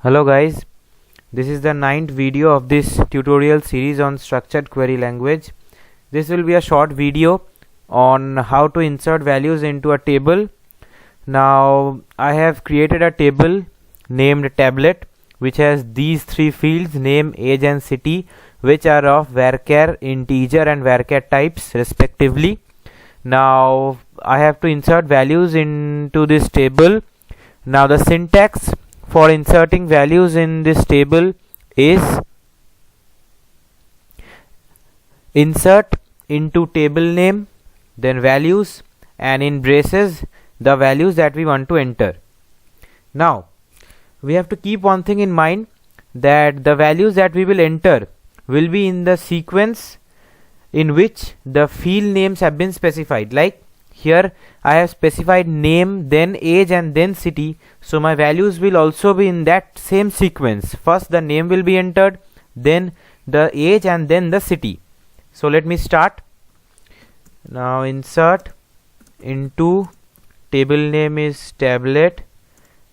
Hello guys, this is the 9th video of this tutorial series on structured query language. This will be a short video on how to insert values into a table. Now I have created a table named tablet which has these three fields, name, age and city, which are of varchar, integer and varchar types respectively. Now I have to insert values into this table. Now the syntax for inserting values in this table is insert into table name, then values, and in braces the values that we want to enter. Now we have to keep one thing in mind, that the values that we will enter will be in the sequence in which the field names have been specified. Like here I have specified name, then age and then city, so my values will also be in that same sequence. First the name will be entered, then the age and then the city. So let me start. Now insert into table name is tablet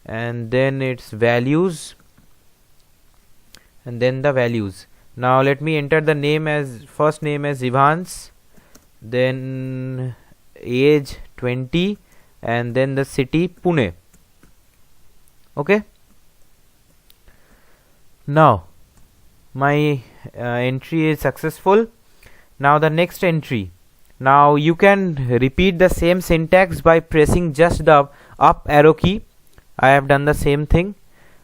and then its values and then the values. Now let me enter the name as first name as Ivans, then age 20 and then the city Pune. Okay, now my entry is successful. Now the next entry, now you can repeat the same syntax by pressing just the up arrow key. I have done the same thing.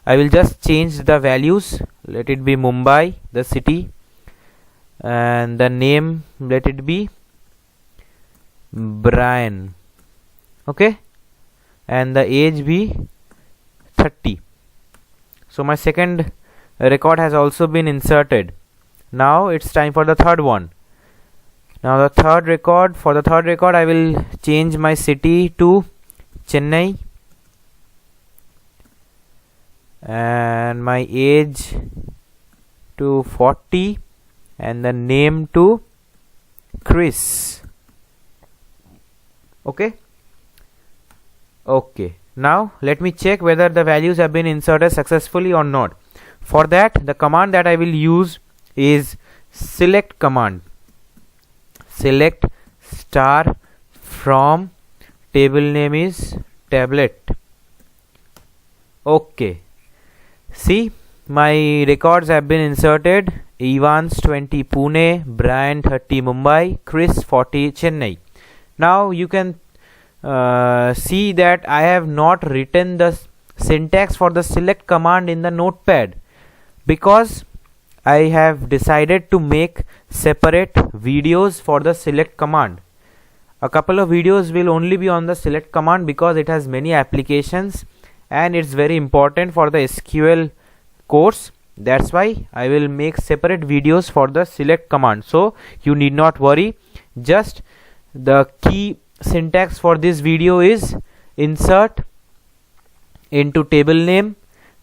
I will just change the values. Let it be Mumbai, the city, and the name let it be Brian. Okay, and the age be 30. So my second record has also been inserted. Now it's time for the third one. Now the third record, for the third record I will change my city to Chennai and my age to 40 and the name to Chris. Okay, now let me check whether the values have been inserted successfully or not. For that, the command that I will use is select command. Select star from table name is tablet. Okay, see, my records have been inserted. Evans 20 Pune, Brian 30 Mumbai, Chris 40 Chennai. Now you can see that I have not written the syntax for the select command in the notepad, because I have decided to make separate videos for the select command. A couple of videos will only be on the select command because it has many applications and it's very important for the SQL course. That's why I will make separate videos for the select command, so you need not worry. Just the key syntax for this video is insert into table name,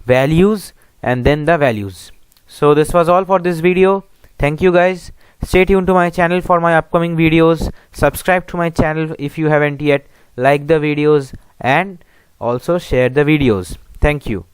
values and then the values. So this was all for this video. Thank you guys. Stay tuned to my channel for my upcoming videos. Subscribe to my channel if you haven't yet. Like the videos and also share the videos. Thank you.